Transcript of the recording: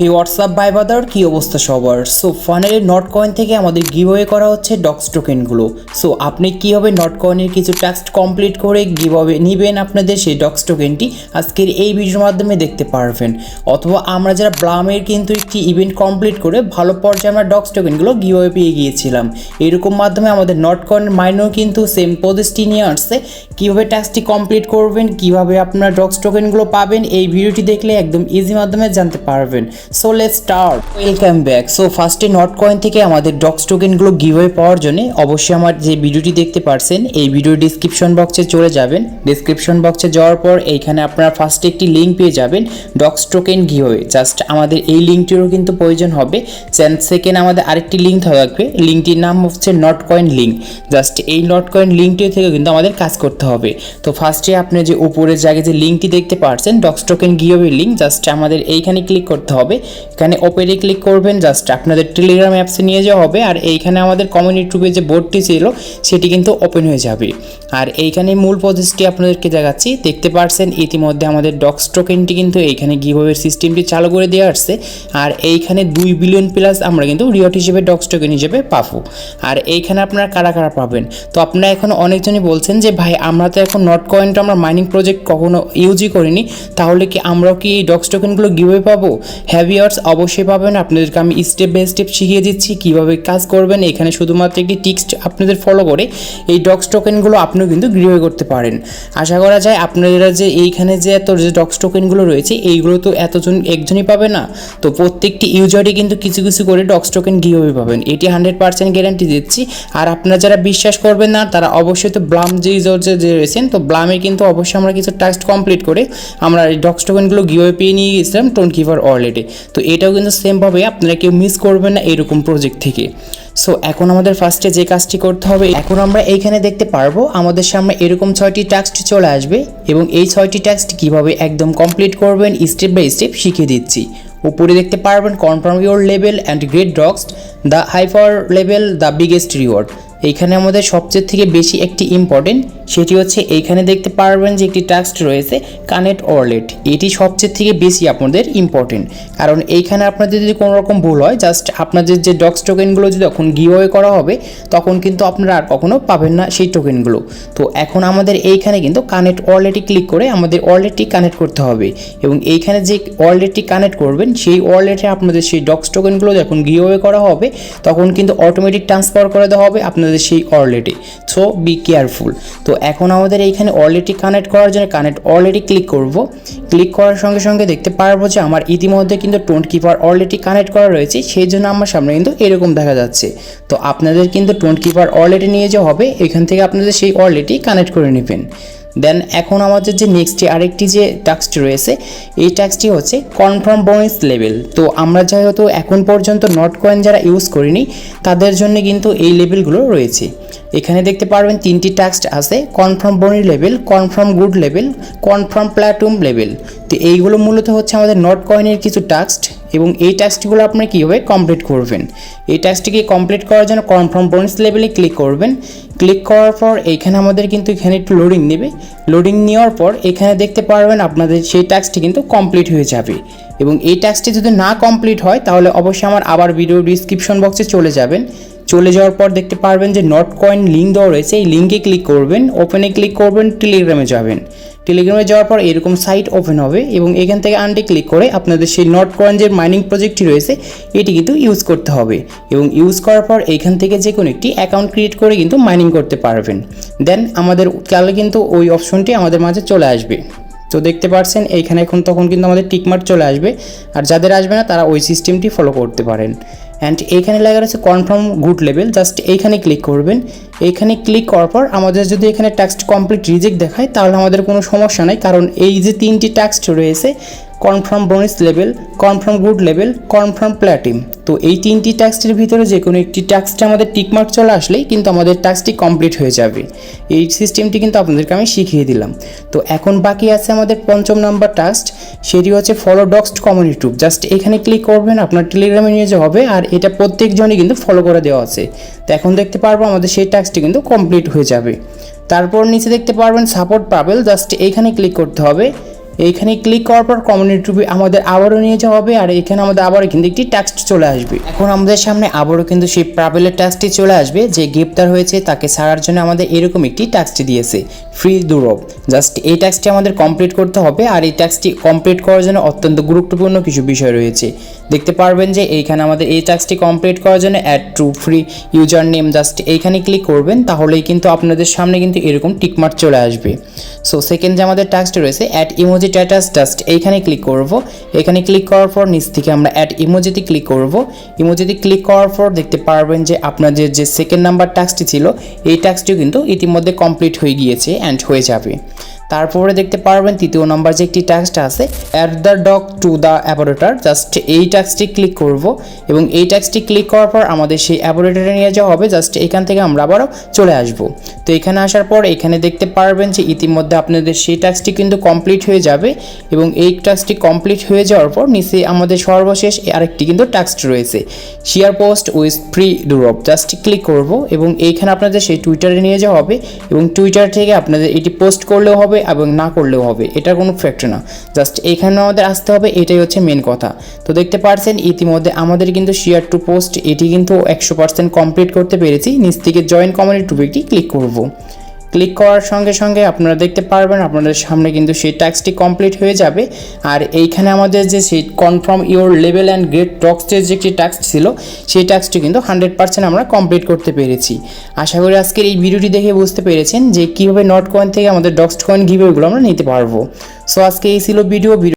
এই হোয়াটসঅ্যাপ ভাই বাদার কী অবস্থা সবার। সো ফাইনালি নট কয়েন থেকে আমাদের গিভওয়ে করা হচ্ছে ডক্স টোকেনগুলো। সো আপনি কীভাবে নট কয়েনের কিছু টাস্ক কমপ্লিট করে গিভওয়ে নেবেন আপনাদের সেই ডক্স টোকেনটি আজকের এই ভিডিওর মাধ্যমে দেখতে পারবেন। অথবা আমরা যারা ব্লামের কিন্তু একটি ইভেন্ট কমপ্লিট করে ভালো পর্যায়ে আমরা ডক্স টোকেনগুলো গিভওয়ে পেয়ে গিয়েছিলাম। এরকম মাধ্যমে আমাদের নট কয়েনের মাইনেও কিন্তু সেম পজিশটি নিয়ে আসছে। কীভাবে টাস্কটি কমপ্লিট করবেন, কীভাবে আপনারা ডক্স টোকেনগুলো পাবেন, এই ভিডিওটি দেখলে একদম ইজি মাধ্যমে জানতে পারবেন। So let's start. Welcome back. So ফার্স্টে নট কয়েন থেকে আমাদের ডক্স টোকেনগুলো গিভওয়ে পাওয়ার জন্য অবশ্যই আমার যে ভিডিওটি দেখতে পারছেন এই ভিডিওর ডিসক্রিপশন বক্সে চলে যাবেন। ডিসক্রিপশন বক্সে যাওয়ার পর এইখানে আপনারা ফার্স্টে একটি লিঙ্ক পেয়ে যাবেন ডক্স টোকেন গিভওয়ে। জাস্ট আমাদের এই লিঙ্কটিরও কিন্তু প্রয়োজন হবে। সেকেন্ড আমাদের আরেকটি লিঙ্ক থাকবে, লিঙ্কটির নাম হচ্ছে নট কয়েন লিঙ্ক। জাস্ট এই নট কয়েন লিঙ্কটি থেকে কিন্তু আমাদের কাজ করতে হবে। তো ফার্স্টে আপনি যে উপরের জায়গায় যে লিঙ্কটি দেখতে পাচ্ছেন docs token giveaway link, just আমাদের এইখানে ক্লিক করতে হবে। এখানে ওপেনে ক্লিক করবেন, জাস্ট আপনাদের টেলিগ্রাম অ্যাপসে নিয়ে যাওয়া হবে। আর এইখানে আমাদের কমিউনিটি গ্রুপে যে বোর্ডটি ছিল সেটি কিন্তু ওপেন হয়ে যাবে। আর এইখানে মূল প্রসেসটি আপনাদেরকে দেখাচ্ছি। দেখতে পাচ্ছেন ইতিমধ্যে আমাদের ডক্স টোকেনটি কিন্তু এইখানে গিভওয়ের সিস্টেমটি চালু করে দেওয়া আসছে। আর এইখানে 2 বিলিয়ন প্লাস আমরা কিন্তু রিওয়ার্ড হিসেবে ডক্স টোকেন হিসেবে পাবো। আর এইখানে আপনারা কারা কারা পাবেন, তো আপনারা এখন অনেকজনই বলছেন যে ভাই আমরা তো এখন নট কয়েনটা আমরা মাইনিং প্রজেক্ট কখনো ইউজই করিনি, তাহলে কি আমরাও কি এই ডক্স টোকেনগুলো গিভওয়ে পাবো? হ্যাভিয়ার্স অবশ্যই পাবেন। আপনাদেরকে আমি স্টেপ বাই স্টেপ শিখিয়ে দিচ্ছি কীভাবে কাজ করবেন। এখানে শুধুমাত্র একটি টিক্স আপনাদের ফলো করে এই ডক্স টোকেনগুলো আপনিও কিন্তু গিভওয়ে করতে পারেন। আশা করা যায় আপনারা যে এইখানে যে এত যে ডক্স টোকেনগুলো রয়েছে এইগুলো তো এতজন একজনই পাবে না, তো প্রত্যেকটি ইউজারই কিন্তু কিছু কিছু করে ডক্স টোকেন গিভওয়ে পাবেন, এটি 100% গ্যারান্টি দিচ্ছি। আর আপনারা যারা বিশ্বাস করবেন না তারা অবশ্যই তো ব্লাম যে রয়েছেন, তো ব্লামে কিন্তু অবশ্যই আমরা কিছু টাস্ক কমপ্লিট করে আমরা এই ডক্স টোকেনগুলো গিভওয়ে পেয়ে নিয়ে গেছিলাম টোনকিপার ওয়ালেটে। তো এটাও কিন্তু সেমভাবে আপনারা কেউ মিস করবেন না এরকম প্রজেক্ট থেকে। সো এখন আমাদের ফার্স্টে যে কাজটি করতে হবে, এখন আমরা এইখানে দেখতে পারবো আমাদের সামনে এরকম 6টি টাস্ক চলে আসবে এবং এই 6টি টাস্ক কীভাবে একদম কমপ্লিট করবেন স্টেপ বাই স্টেপ শিখিয়ে দিচ্ছি। উপরে দেখতে পারবেন confirm your level and get docs, the hyper level, the biggest reward. এইখানে আমাদের সবচেয়ে থেকে বেশি একটি ইম্পর্টেন্ট, সেটি হচ্ছে এইখানে দেখতে পারবেন যে একটি টাস্ক রয়েছে কানেক্ট ওয়ালেট। এটি সবচেয়ে থেকে বেশি আপনাদের ইম্পর্টেন্ট, কারণ এইখানে আপনাদের যদি কোনো রকম ভুল হয়, জাস্ট আপনাদের যে ডক্স টোকেনগুলো যদি তখন গিভওয়ে করা হবে তখন কিন্তু আপনারা আর কখনো পাবেন না সেই টোকেনগুলো। তো এখন আমাদের এইখানে কিন্তু কানেক্ট ওয়ালেটে ক্লিক করে আমাদের ওয়ালেটটি কানেক্ট করতে হবে এবং এইখানে যে ওয়ালেটটি কানেক্ট করবেন সেই ওয়ালেটে আপনাদের সেই ডক্স টোকেনগুলো যখন গিভওয়ে করা হবে তখন কিন্তু অটোমেটিক ট্রান্সফার করে দেওয়া হবে আপনাদের সেই ওয়ালেটে। So be careful. তো এখন আমাদের এইখানে ওয়ালেটটি কানেক্ট করার জন্য কানেক্ট ওয়ালেটে ক্লিক করব। ক্লিক করার সঙ্গে সঙ্গে দেখতে পারবো যে আমার ইতিমধ্যে কিন্তু টোনকিপার ওয়ালেটটি কানেক্ট করা রয়েছে, সেই জন্য আমার সামনে কিন্তু এরকম দেখা যাচ্ছে। তো আপনাদের কিন্তু টোনকিপার ওয়ালেটে নিয়ে যাওয়া হবে, এখান থেকে আপনাদের সেই ওয়ালেটটি কানেক্ট করে নেবেন। দেন এখন আমাদের যে নেক্সট আরেকটি যে টাস্কটি রয়েছে এই টাস্কটি হচ্ছে কনফার্ম বোনাস লেভেল। তো আমরা যেহেতু এখন পর্যন্ত নট কয়েন যারা ইউজ করিনি তাদের জন্য কিন্তু এই লেভেলগুলো রয়েছে। এখানে দেখতে পারবেন 3টি টাস্ক আছে, confirm bonus level, confirm good level, confirm platinum level. তো এইগুলো মূলত হচ্ছে আমাদের নট কয়েনের কিছু টাস্ক এবং এই টাস্কগুলো আপনারা কীভাবে কমপ্লিট করবেন। এই টাস্কটিকে কমপ্লিট করার জন্য কনফার্ম বোনাস লেভেলে ক্লিক করবেন। ক্লিক করার পর এইখানে আমাদের কিন্তু এখানে একটু লোডিং নেবে। লোডিং নেওয়ার পর এখানে দেখতে পারবেন আপনাদের সেই টাস্কটি কিন্তু কমপ্লিট হয়ে যাবে। এবং এই টাস্কটি যদি না কমপ্লিট হয় তাহলে অবশ্যই আমার আবার ভিডিও ডিসক্রিপশন বক্সে চলে যাবেন। চলে যাওয়ার পর দেখতে পারবেন যে নট কয়েন লিঙ্ক দেওয়া রয়েছে, এই লিঙ্কে ক্লিক করবেন, ওপেনে ক্লিক করবেন, টেলিগ্রামে যাবেন। টেলিগ্রামে যাওয়ার পর এরকম সাইট ওপেন হবে এবং এখান থেকে আনটি ক্লিক করে আপনাদের সেই নট কয়েন যে মাইনিং প্রজেক্টটি রয়েছে এটি কিন্তু ইউজ করতে হবে এবং ইউজ করার পর এইখান থেকে যে কোনো একটি অ্যাকাউন্ট ক্রিয়েট করে কিন্তু মাইনিং করতে পারবেন। দেন আমাদের কালে কিন্তু ওই অপশনটি আমাদের মাঝে চলে আসবে। তো দেখতে পাচ্ছেন এইখানে এখন তখন কিন্তু আমাদের টিকমার্ক চলে আসবে, আর যাদের আসবে না তারা ওই সিস্টেমটি ফলো করতে পারেন। অ্যান্ড এইখানে লেখা রয়েছে কনফার্ম গুড লেভেল, জাস্ট এইখানে ক্লিক করবেন। এইখানে ক্লিক করার পর আমাদের যদি এখানে টাস্ক কমপ্লিট রিজেক্ট দেখায় তাহলে আমাদের কোনো সমস্যা নাই, কারণ এই যে 3টি টাস্ক রয়েছে confirm bonus level, confirm good level, confirm platinum, তো এই 3টি টাস্কের ভিতরে যে কোনো একটি টাস্কটা আমাদের টিকমার্ক চলে আসলেই কিন্তু আমাদের টাস্কটি কমপ্লিট হয়ে যাবে। এই সিস্টেমটি কিন্তু আপনাদেরকে আমি শিখিয়ে দিলাম। তো এখন বাকি আছে আমাদের 5ম নাম্বার টাস্ক, সেটি হচ্ছে follow docs community group. Just এখানে ক্লিক করবেন, আপনার টেলিগ্রামে নিয়ে যাওয়া হবে আর এটা প্রত্যেকজনই কিন্তু ফলো করে দেওয়া আছে। তো এখন দেখতে পারবো আমাদের সেই টাস্কটি কিন্তু কমপ্লিট হয়ে যাবে। তারপর নিচে দেখতে পারবেন সাপোর্ট পাবেল, জাস্ট এইখানে ক্লিক করতে হবে। এইখানে ক্লিক করার পর কমিউনিটি টুবি আমাদের আবারও নিয়ে যাওয়া হবে, আর এখানে আমাদের আবারও কিন্তু একটি টেক্সট চলে আসবে। এখন আমাদের সামনে আবারও কিন্তু সেই প্রাবেলের টেক্সটটি চলে আসবে যে গ্রেপ্তার হয়েছে তাকে ছাড়ার জন্য আমাদের এরকম একটি টেক্সট দিয়েছে ফ্রি দুরব। জাস্ট এই টেক্সটটি আমাদের কমপ্লিট করতে হবে, আর এই টেক্সটটি কমপ্লিট করার জন্য অত্যন্ত গুরুত্বপূর্ণ কিছু বিষয় রয়েছে। দেখতে পারবেন যে এইখানে আমাদের এই টেক্সটটি কমপ্লিট করার জন্য add to free user name, just এইখানে ক্লিক করবেন, তাহলেই কিন্তু আপনাদের সামনে কিন্তু এরকম টিকমার্ক চলে আসবে। সো সেকেন্ড যে আমাদের টাস্কটি রয়েছে অ্যাড ইমোজি স্ট্যাটাস, জাস্ট এইখানে ক্লিক করব। এখানে ক্লিক করার পর নিচ থেকে আমরা অ্যাড ইমোজিতে ক্লিক করব। ইমোজিতে ক্লিক করার পর দেখতে পারবেন যে আপনাদের যে সেকেন্ড নাম্বার টাস্কটি ছিল এই টাস্কটিও কিন্তু ইতিমধ্যে কমপ্লিট হয়ে গিয়েছে অ্যান্ড হয়ে যাবে। তারপরে দেখতে পারবেন তৃতীয় নাম্বার যে একটি টাস্ক আছে add the dog to the operator, just এই টাস্কটি ক্লিক করব এবং এই টাস্কটি ক্লিক করার পর আমাদের সেই অ্যাপারেটরে নিয়ে যাওয়া হবে। জাস্ট এখান থেকে আমরা আবারও চলে আসব। তো এখানে আসার পর এখানে দেখতে পারবেন যে ইতিমধ্যে আপনাদের সেই টাস্কটি কিন্তু কমপ্লিট হয়ে যাবে এবং এই টাস্কটি কমপ্লিট হয়ে যাওয়ার পর নিচে আমাদের সর্বশেষ আরেকটি কিন্তু টাস্ক রয়েছে share post with free দুরব, just click করব এবং এইখানে আপনাদের সেই টুইটারে নিয়ে যাওয়া হবে এবং টুইটার থেকে আপনাদের এটি পোস্ট করলেও হবে এবং না করলেও হবে, এটার কোনো ফ্যাক্টর না, জাস্ট এখানে আমাদের আসতে হবে, এটাই হচ্ছে মেন কথা। তো দেখতে পাচ্ছেন ইতিমধ্যে আমাদের কিন্তু শেয়ার টু পোস্ট এটি কিন্তু 100% কমপ্লিট করতে পেরেছি। নিচ থেকে জয়েন কমিউনিটি টুপিকটি ক্লিক করব। ক্লিক করার সঙ্গে সঙ্গে আপনারা দেখতে পারবেন আপনাদের সামনে কিন্তু সেই টাস্কটি কমপ্লিট হয়ে যাবে। আর এইখানে আমাদের যে সেই confirm your level and grade টক্সের যে একটি টাস্ক ছিল সেই টাস্কটি কিন্তু 100% আমরা কমপ্লিট করতে পেরেছি। আশা করি আজকের এই ভিডিওটি দেখে বুঝতে পেরেছেন যে কীভাবে নট কয়েন থেকে আমাদের ডক্সড কয়েন গিভওয়েগুলো আমরা নিতে পারবো। সো আজকে এই ছিল ভিডিও।